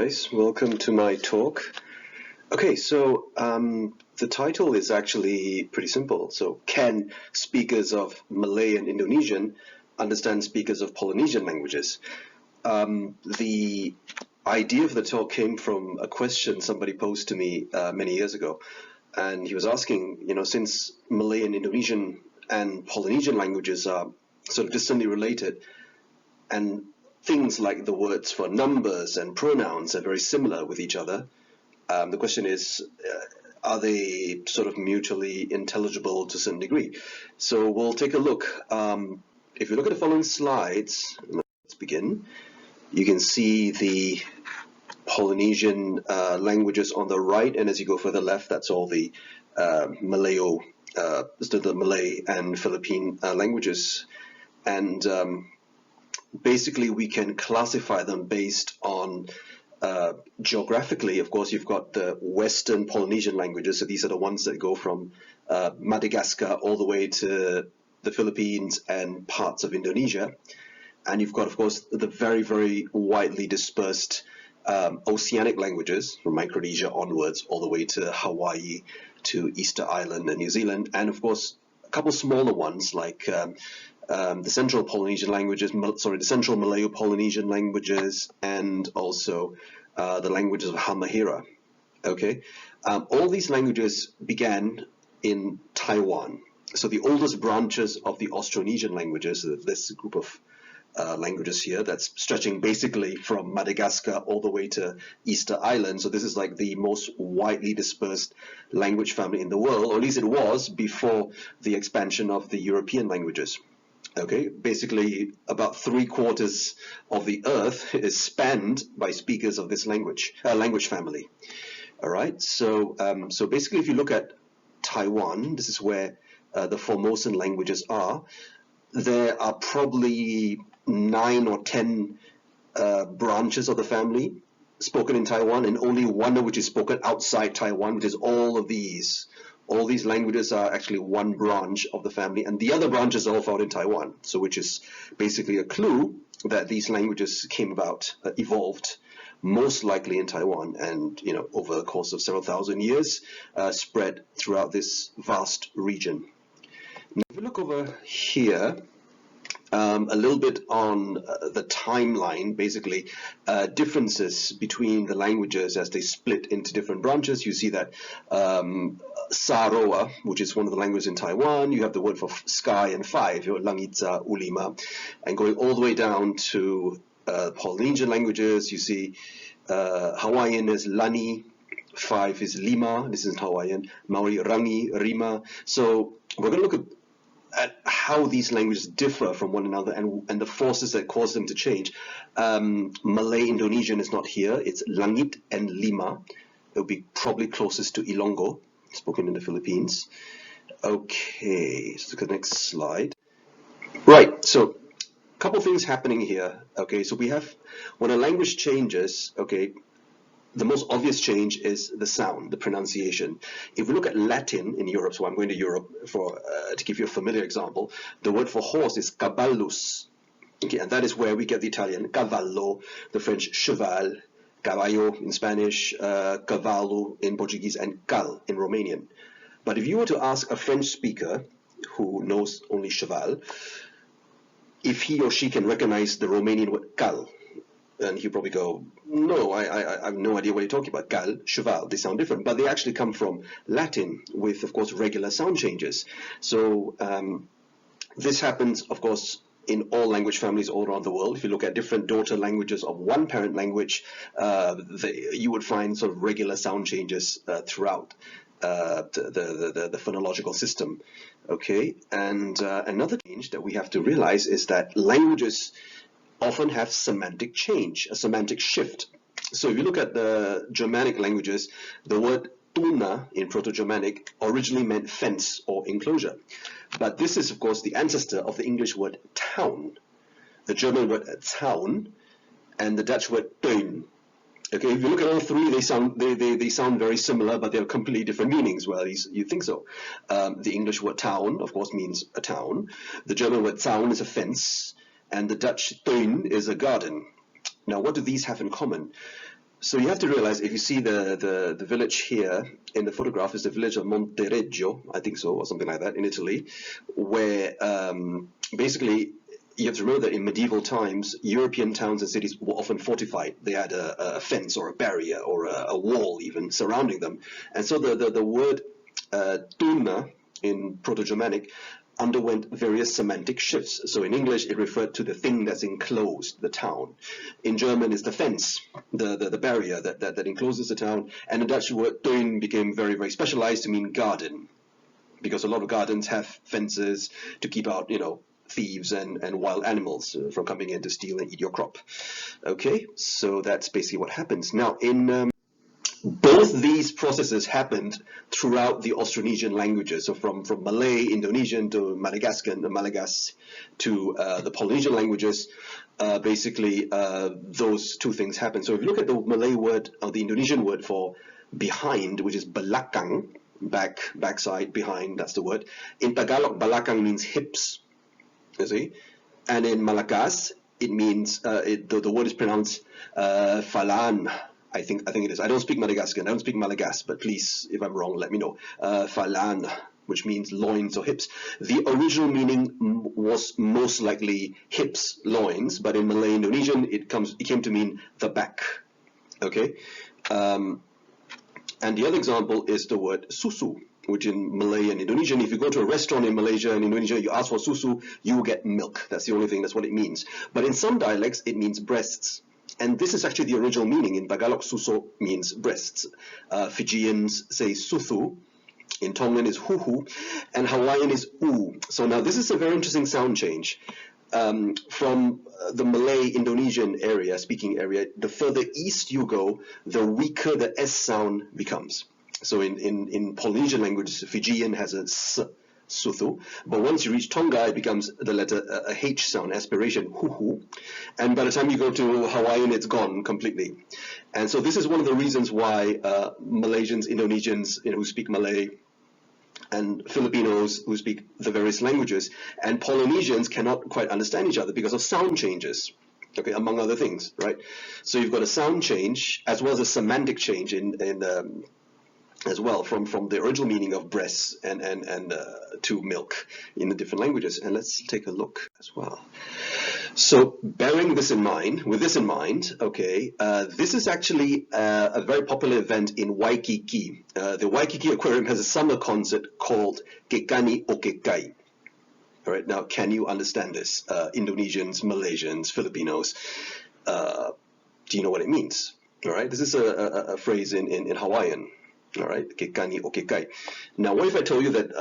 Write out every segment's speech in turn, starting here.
guys, welcome to my talk. Okay, so the title is actually pretty simple. So, can speakers of Malay and Indonesian understand speakers of Polynesian languages? The idea of the talk came from a question somebody posed to me many years ago. And he was asking, since Malay and Indonesian and Polynesian languages are sort of distantly related, and things like the words for numbers and pronouns are very similar with each other, the question is, are they sort of mutually intelligible to a certain degree? So we'll take a look. If you look at the following slides, let's begin. You can see the Polynesian languages on the right, and as you go further left, that's all the the Malay and Philippine languages. And basically, we can classify them based on geographically. Of course, you've got the Western Polynesian languages, so these are the ones that go from Madagascar all the way to the Philippines and parts of Indonesia. And you've got, of course, the very, very widely dispersed oceanic languages from Micronesia onwards, all the way to Hawaii, to Easter Island and New Zealand, and of course, a couple smaller ones like the Central Polynesian languages, the Central Malayo-Polynesian languages, and also the languages of Halmahera. Okay, all these languages began in Taiwan. So the oldest branches of the Austronesian languages, this group of languages here, that's stretching basically from Madagascar all the way to Easter Island. So this is like the most widely dispersed language family in the world, or at least it was before the expansion of the European languages. Okay, basically about 3/4 of the earth is spanned by speakers of this language family. All right, so basically, if you look at Taiwan, this is where the Formosan languages are. There are probably 9 or 10 branches of the family spoken in Taiwan, and only one of which is spoken outside Taiwan, which is all of these. All these languages are actually one branch of the family, and the other branches are all found in Taiwan. So, which is basically a clue that these languages came about, evolved, most likely in Taiwan, and over the course of several thousand years, spread throughout this vast region. Now, if we look over here, a little bit on the timeline, basically differences between the languages as they split into different branches. You see that Saroa, which is one of the languages in Taiwan, you have the word for sky and five, Langitza, Ulima, and going all the way down to Polynesian languages, you see Hawaiian is Lani, five is Lima, this is Hawaiian, Maori, Rangi, Rima. So we're going to look at how these languages differ from one another and the forces that cause them to change. Malay Indonesian is not here. It's Langit and Lima. It'll be probably closest to Ilonggo, spoken in the Philippines. Okay, let's look at the next slide. Right, so a couple things happening here. Okay, so we have, when a language changes, okay, the most obvious change is the sound, the pronunciation. If we look at Latin in Europe, so I'm going to Europe to give you a familiar example, the word for horse is cavallus. Okay, and that is where we get the Italian cavallo, the French cheval, caballo in Spanish, cavallo in Portuguese, and cal in Romanian. But if you were to ask a French speaker who knows only cheval, if he or she can recognize the Romanian word cal, and he'll probably go, no, I have no idea what you're talking about. Cal, cheval, they sound different, but they actually come from Latin with, of course, regular sound changes. So this happens, of course, in all language families all around the world. If you look at different daughter languages of one parent language, you would find sort of regular sound changes throughout the phonological system. Okay, and another change that we have to realize is that languages often have semantic change, a semantic shift. So if you look at the Germanic languages, the word tuna in Proto-Germanic originally meant fence or enclosure. But this is, of course, the ancestor of the English word town, the German word Zaun, and the Dutch word tuin. Okay, if you look at all three, they sound very similar, but they're completely different meanings. Well, you think so. The English word town, of course, means a town. The German word Zaun is a fence, and the Dutch tuin is a garden. Now, what do these have in common? So you have to realize, if you see the village here in the photograph, is the village of Montereggio, I think so, or something like that, in Italy, where basically you have to remember that in medieval times, European towns and cities were often fortified. They had a fence or a barrier or a wall even surrounding them. And so the word tuna in Proto-Germanic underwent various semantic shifts. So in English, it referred to the thing that's enclosed, the town. In German, it's the fence, the barrier that encloses the town. And the Dutch word tuin became very, very specialized to mean garden, because a lot of gardens have fences to keep out, thieves and wild animals from coming in to steal and eat your crop. Okay, so that's basically what happens. Now, in both these processes happened throughout the Austronesian languages. So from Malay, Indonesian to Madagascar, Malagasy to the Polynesian languages, basically those two things happen. So if you look at the Malay word or the Indonesian word for behind, which is belakang, backside, behind, that's the word. In Tagalog, belakang means hips, you see. And in Malagasy, it means, the word is pronounced falan. I think it is. I don't speak Madagascar, I don't speak Malagasy, but please, if I'm wrong, let me know. Falan, which means loins or hips. The original meaning was most likely hips, loins, but in Malay Indonesian, it came to mean the back. Okay? And the other example is the word susu, which in Malay and Indonesian, if you go to a restaurant in Malaysia and Indonesia, you ask for susu, you will get milk. That's the only thing, that's what it means. But in some dialects, it means breasts. And this is actually the original meaning. In Tagalog, suso means breasts. Fijians say suthu. In Tongan is huhu. And Hawaiian is u. So now this is a very interesting sound change. From the Malay Indonesian area, speaking area, the further east you go, the weaker the S sound becomes. So in Polynesian languages, Fijian has a S, suthu, but once you reach Tonga, it becomes the letter a H sound, aspiration, huhu, and by the time you go to Hawaiian, it's gone completely. And so this is one of the reasons why Malaysians, Indonesians, who speak Malay, and Filipinos who speak the various languages, and Polynesians cannot quite understand each other because of sound changes. Okay, among other things, right? So you've got a sound change as well as a semantic change as well from the original meaning of breasts and to milk in the different languages. And let's take a look as well. So bearing this in mind, okay, this is actually a very popular event in Waikiki. The Waikiki Aquarium has a summer concert called Gegani o Gegani. All right, now can you understand this? Indonesians, Malaysians, Filipinos, do you know what it means? All right, this is a phrase in Hawaiian. All right, Gegani o Gegani. Now, what if I told you that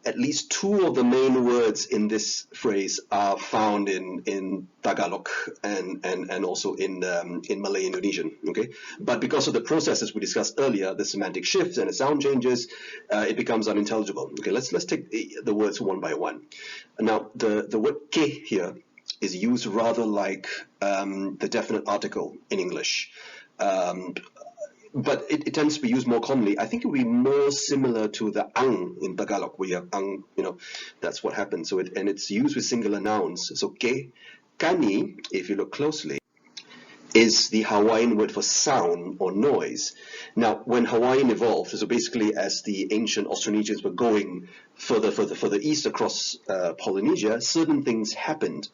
at least two of the main words in this phrase are found in Tagalog and also in Malay Indonesian, okay? But because of the processes we discussed earlier, the semantic shifts and the sound changes, it becomes unintelligible. Okay, let's take the words one by one. Now, the word ke here is used rather like the definite article in English. But it tends to be used more commonly. I think it would be more similar to the ang in Tagalog, where you have ang, that's what happens. So it's used with singular nouns. So ke, kani, if you look closely, is the Hawaiian word for sound or noise. Now, when Hawaiian evolved, so basically as the ancient Austronesians were going further east across Polynesia, certain things happened.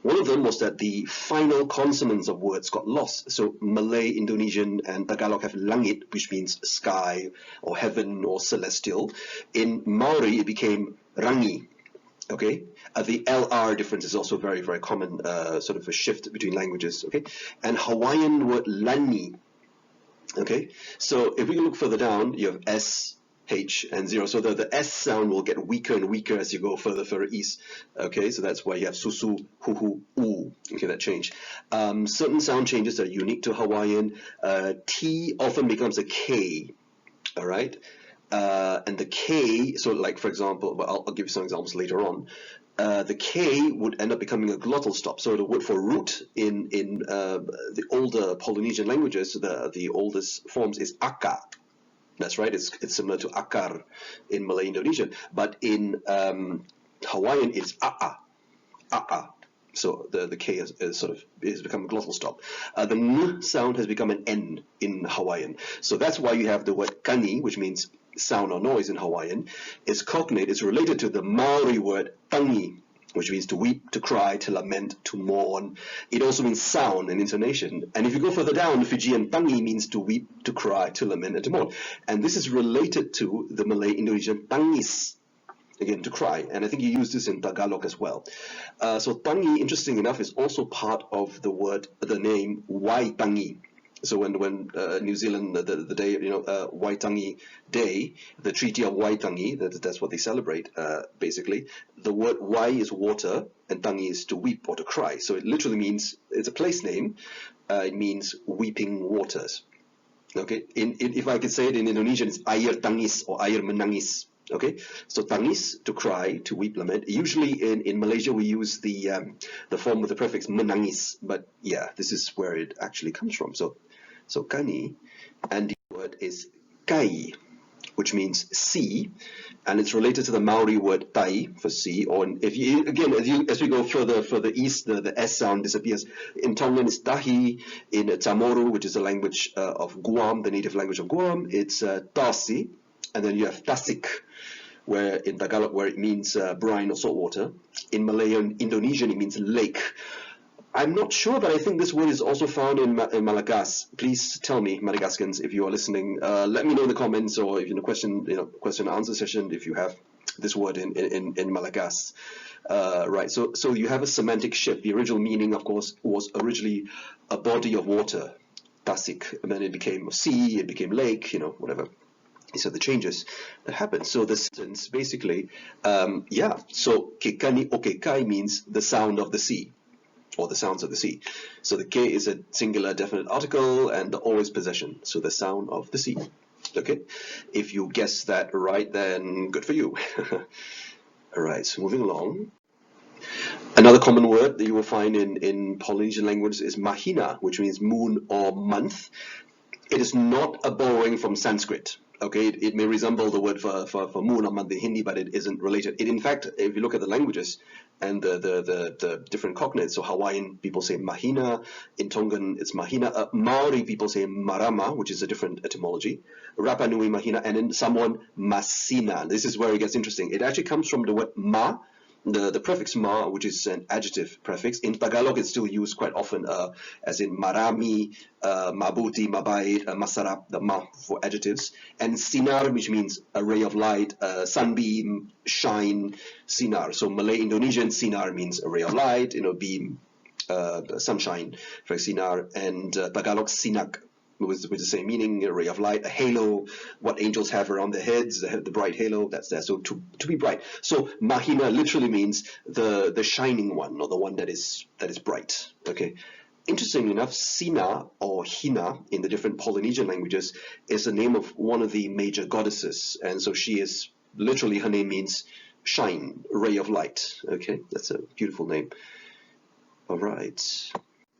One of them was that the final consonants of words got lost. So Malay, Indonesian, and Tagalog have langit, which means sky or heaven or celestial. In Maori, it became rangi. Okay, the LR difference is also very, very common, sort of a shift between languages. Okay, and Hawaiian word lani. Okay, so if we look further down, you have S, H, and zero. So the S sound will get weaker and weaker as you go further east. Okay, so that's why you have susu, huhu, u. Okay, that change. Certain sound changes are unique to Hawaiian. T often becomes a K. All right. And the K, so like for example, I'll give you some examples later on. The K would end up becoming a glottal stop. So the word for root in the older Polynesian languages, the oldest forms is aka. That's right. It's similar to akar in Malay Indonesian, but in Hawaiian it's a'a. So the K is become a glottal stop. The N sound has become an N in Hawaiian. So that's why you have the word kani, which means sound or noise in Hawaiian. It's cognate, it's related to the Maori word tangi, which means to weep, to cry, to lament, to mourn. It also means sound and intonation. And if you go further down, Fijian tangi means to weep, to cry, to lament, and to mourn. And this is related to the Malay Indonesian tangis, again, to cry. And I think you use this in Tagalog as well. So tangi, interesting enough, is also part of the name Waitangi. So when New Zealand, the day, Waitangi Day, the Treaty of Waitangi, that's what they celebrate, basically. The word Wai is water, and Tangi is to weep or to cry. So it literally means, it's a place name, it means weeping waters. Okay, if I could say it in Indonesian, it's air tangis or air menangis. Okay, so tangis, to cry, to weep, lament. Usually in Malaysia we use the form with the prefix menangis, but yeah, this is where it actually comes from. So kani, and the word is kai, which means sea, and it's related to the Maori word tai for sea. Or if you again, as we go further east, the S sound disappears. In Tongan, it's tahi. In Chamorro, which is the language of Guam, the native language of Guam, it's tasi, and then you have tasik, where in Tagalog, where it means brine or salt water. In Malay and Indonesian, it means lake. I'm not sure, but I think this word is also found in Malagasy. Please tell me, Madagascans, if you are listening. Let me know in the comments, or if question and answer session, if you have this word in Malagasy. Right. So you have a semantic shift. The original meaning, of course, was originally a body of water, tasik, and then it became sea, it became lake, whatever. So the changes that happen. So the sentence basically, so kekani okekai means the sound of the sea, or the sounds of the sea. So the K is a singular definite article, and the O is possession. So the sound of the sea. Okay? If you guess that right, then good for you. All right, so moving along. Another common word that you will find in Polynesian languages is mahina, which means moon or month. It is not a borrowing from Sanskrit. Okay, it may resemble the word for moon or month in Hindi, but it isn't related. In fact, if you look at the languages and the different cognates, so Hawaiian people say mahina, in Tongan it's mahina, Maori people say marama, which is a different etymology, Rapa Nui mahina, and in Samoan masina. This is where it gets interesting. It actually comes from the word ma, the prefix ma, which is an adjective prefix. In Tagalog, it's still used quite often as in marami, mabuti, mabait, masarap, the ma for adjectives. And sinar, which means a ray of light, sunbeam, shine, sinar. So Malay Indonesian, sinar means a ray of light, beam, sunshine, for sinar. And Tagalog, sinak, with the same meaning, a ray of light, a halo, what angels have around their heads, the bright halo, that's there. So to be bright. So mahina literally means the shining one, or the one that is bright. Okay. Interestingly enough, Sina or Hina in the different Polynesian languages is the name of one of the major goddesses, and so she is literally, her name means shine, ray of light. Okay, that's a beautiful name. All right.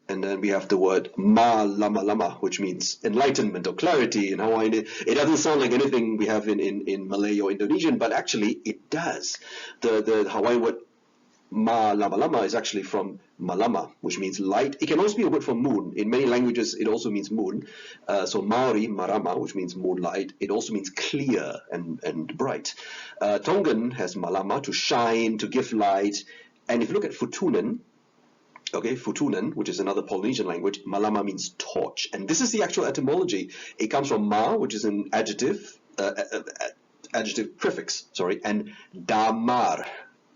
And then we have the word malama, which means enlightenment or clarity in Hawaiian. It doesn't sound like anything we have in Malay or Indonesian, but actually it does. The Hawaiian word malama is actually from malama, which means light. It can also be a word for moon. In many languages, it also means moon. So Maori, marama, which means moonlight. It also means clear and bright. Tongan has malama, to shine, to give light. And if you look at Futunan, okay, Futunan, which is another Polynesian language, malama means torch. And this is the actual etymology. It comes from ma, which is an adjective prefix, and damar,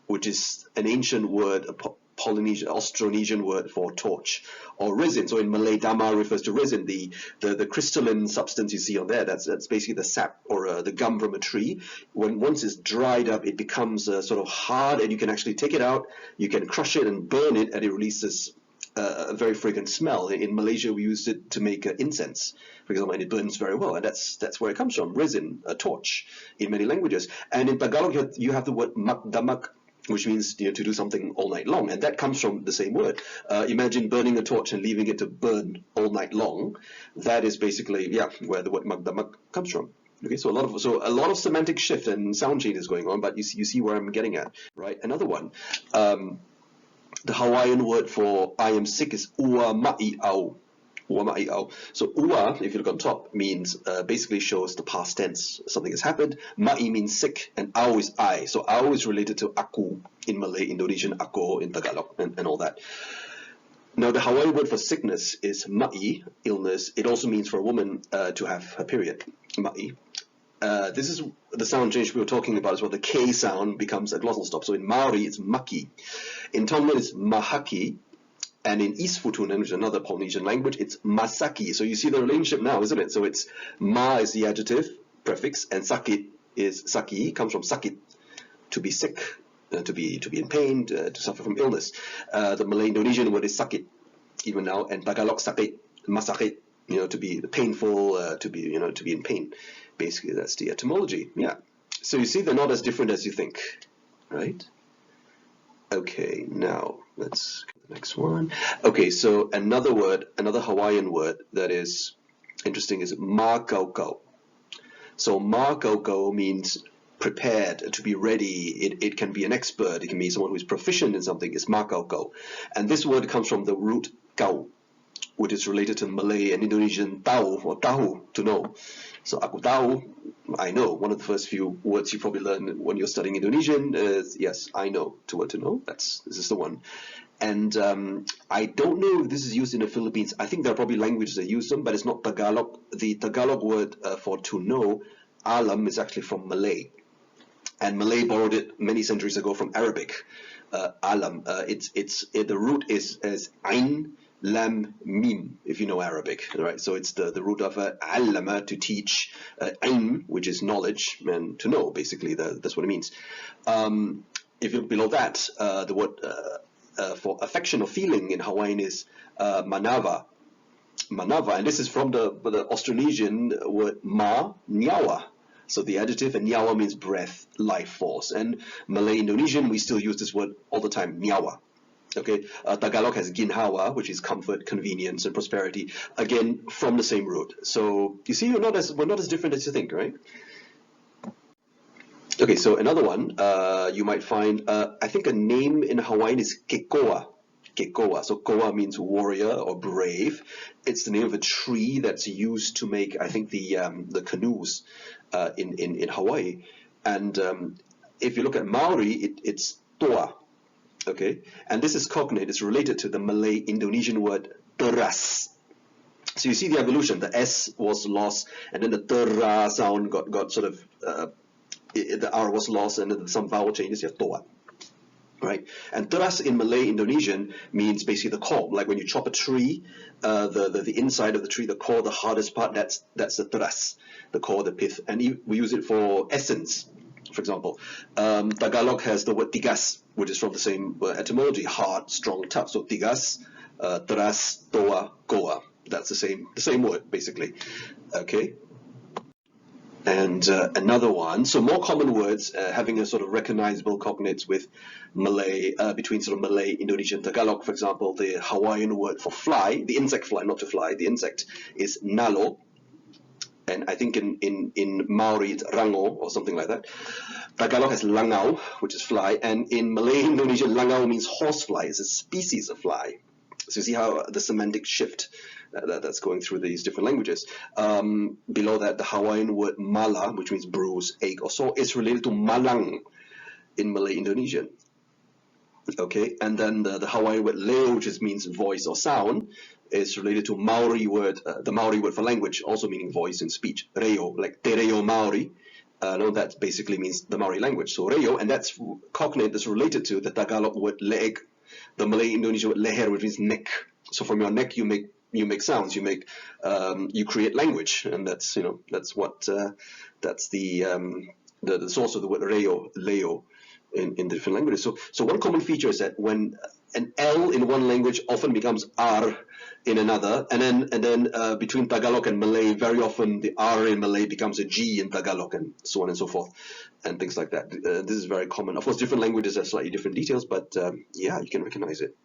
which is an ancient word, a Polynesian, Austronesian word for torch, or resin. So in Malay, damar refers to resin, the crystalline substance you see on there. That's basically the sap or the gum from a tree. Once it's dried up, it becomes sort of hard, and you can actually take it out. You can crush it and burn it, and it releases a very fragrant smell. In Malaysia, we used it to make incense, for example, and it burns very well. And that's where it comes from, resin, a torch, in many languages. And in Tagalog, you have the word makdamak, which means to do something all night long, and that comes from the same word. Imagine burning a torch and leaving it to burn all night long. That is basically where the word magdamak comes from. Okay, so a lot of semantic shift and sound change is going on, but you see where I'm getting at, right? Another one. The Hawaiian word for I am sick is ua ma'i au. Ua ma'i au. So ua, if you look on top, means basically shows the past tense. Something has happened. Ma'i means sick, and au is I. So au is related to aku in Malay, Indonesian, ako in Tagalog, and all that. Now, the Hawaiian word for sickness is ma'i, illness. It also means for a woman to have her period, ma'i. This is the sound change we were talking about as well. The K sound becomes a glossal stop. So in Maori, it's maki. In Tongan, it's mahaki. And in East Futunan, which is another Polynesian language, it's masaki. So you see the relationship now, isn't it? So it's ma is the adjective prefix, and sakit is saki, comes from sakit, to be sick, to be in pain, to suffer from illness. The Malay Indonesian word is sakit, even now, and Tagalog sakit, masakit, to be painful, to be in pain. Basically, that's the etymology. Yeah. So you see, they're not as different as you think, right? Okay, now let's go to the next one. Okay, so another Hawaiian word that is interesting is mākaukau. So mākaukau means prepared, to be ready. It can be an expert. It can be someone who is proficient in something. It's mākaukau. And this word comes from the root kau, which is related to Malay and Indonesian tahu, or tahu, to know. So aku tahu, I know. One of the first few words you probably learn when you're studying Indonesian is, yes, I know, to know. This is the one. And I don't know if this is used in the Philippines. I think there are probably languages that use them, but it's not Tagalog. The Tagalog word for to know, alam, is actually from Malay. And Malay borrowed it many centuries ago from Arabic. Alam. The root is as ain, lam, mim, if you know Arabic, right? So it's the root of allama, to teach, ilm, which is knowledge, and to know, basically. That's what it means. If you look below that, the word for affection or feeling in Hawaiian is manava. Manava, and this is from the Austronesian word ma, nyawa. So the adjective, and nyawa means breath, life force. And Malay Indonesian, we still use this word all the time, nyawa. Okay, Tagalog has ginhawa, which is comfort, convenience, and prosperity. Again, from the same root. So you see, we're not as different as you think, right? Okay, so another one you might find. I think a name in Hawaiian is Kekoa. Kekoa. So koa means warrior or brave. It's the name of a tree that's used to make, I think, the canoes in Hawaii. And if you look at Maori, it's toa. Okay, and this is cognate. It's related to the Malay Indonesian word teras. So you see the evolution. The S was lost, and then the tera sound got sort of the R was lost, and then some vowel changes. You have toa, right? And teras in Malay Indonesian means basically the core. Like when you chop a tree, the inside of the tree, the core, the hardest part, that's the teras, the core, the pith, and we use it for essence. For example, Tagalog has the word tigas, which is from the same etymology, hard, strong, tough. So tigas, teras, toa, koa. That's the same word, basically. Okay. And another one, so more common words having a sort of recognizable cognates with Malay, between sort of Malay, Indonesian, Tagalog, for example. The Hawaiian word for fly, the insect fly, not to fly, the insect, is nalo. And I think in Maori it's rango or something like that. Tagalog has langau, which is fly, and in Malay Indonesian, langau means horsefly. It's a species of fly. So you see how the semantic shift that's going through these different languages. Below that, the Hawaiian word mala, which means bruise, ache, or sore, is related to malang in Malay Indonesian. Okay, and then the Hawaiian word leo, which means voice or sound, is related to Maori word, the Maori word for language, also meaning voice and speech. Reo, like Te Reo Māori. No, that basically means the Maori language. So Reo, and that's cognate that's related to the Tagalog word leeg, the Malay Indonesian word leher, which means neck. So from your neck you make sounds, you create language, and that's that's the source of the word leo in different languages. So one common feature is that when an L in one language often becomes R in another, and then between Tagalog and Malay, very often the R in Malay becomes a G in Tagalog, and so on and so forth, and things like that. This is very common. Of course, different languages have slightly different details, but yeah, you can recognize it.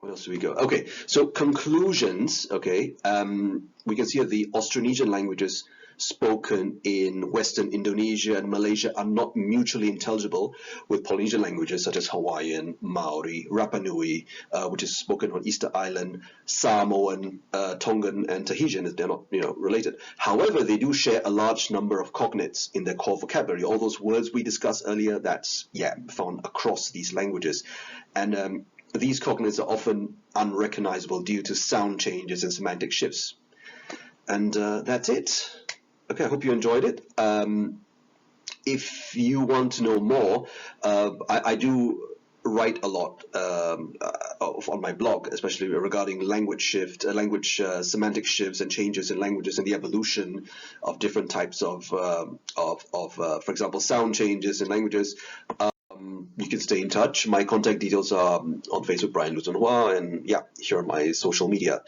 What else do we go? Okay, so conclusions. Okay, we can see that the Austronesian languages spoken in Western Indonesia and Malaysia are not mutually intelligible with Polynesian languages such as Hawaiian, Maori, Rapa Nui, which is spoken on Easter Island, Samoan, Tongan, and Tahitian. They're not, related. However, they do share a large number of cognates in their core vocabulary. All those words we discussed earlier, that's found across these languages, and these cognates are often unrecognizable due to sound changes and semantic shifts. And that's it. Okay, I hope you enjoyed it. If you want to know more, I do write a lot on my blog, especially regarding language semantic shifts and changes in languages and the evolution of different types of for example, sound changes in languages. You can stay in touch. My contact details are on Facebook, Brian Lutonhua, and here are my social media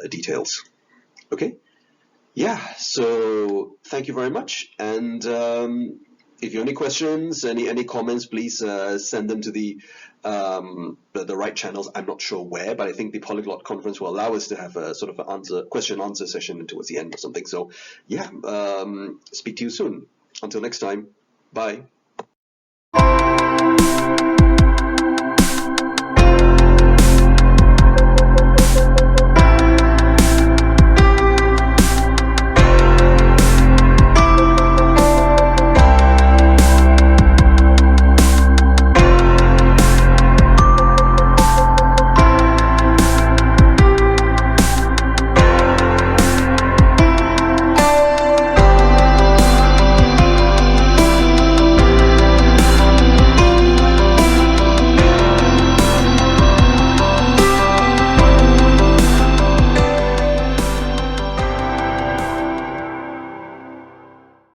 details. Okay? So thank you very much. And if you have any questions, any comments, please send them to the right channels. I'm not sure where, but I think the Polyglot Conference will allow us to have a sort of question-answer session towards the end or something. So speak to you soon. Until next time, bye.